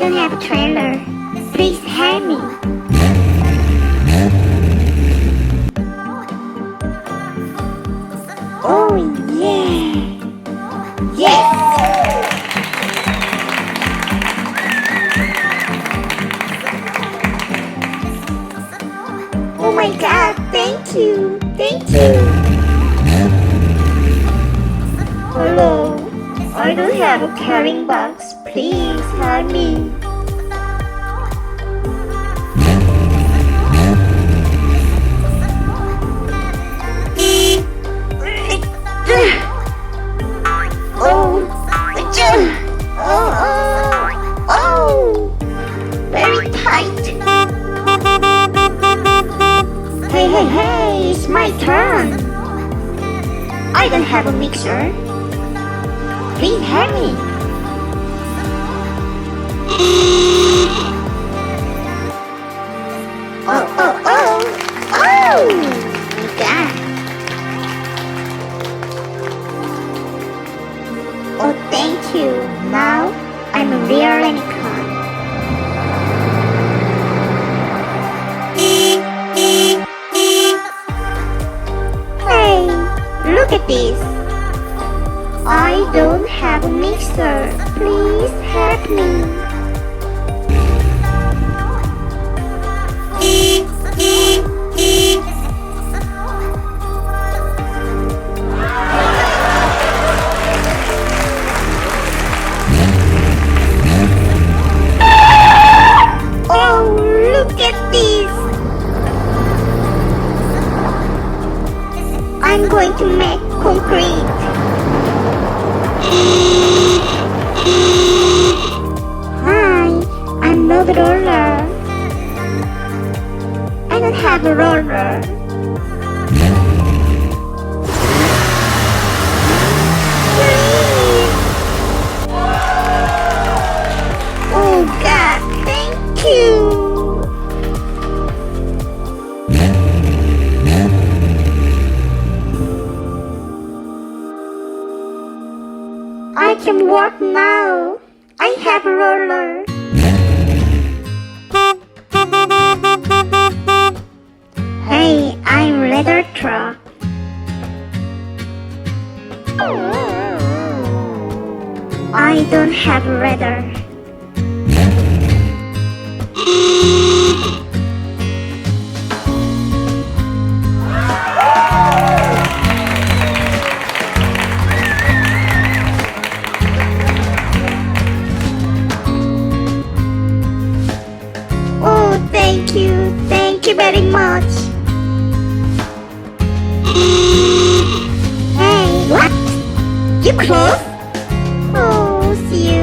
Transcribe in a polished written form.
don't have a trailer. Please help me. Oh yeah. Yes. Oh my god, thank you. Thank you. Hello. I don't have a carrying box. Please help me. Oh, very tight. Hey, it's my turn. I don't have a mixer. Please help me. Oh, my God. Oh, thank you. Now I'm a real unicorn. Hey, look at this. I don't have a mixer. Please help me. Oh, look at this. I'm going to make concrete. Hi, I'm not a roller. I don't have a roller. Please. Oh God, thank you. I can walk now. I have a roller. Hey, I'm leather truck. I don't have leather. Thank you very much. Hey, what? You close? Oh, see you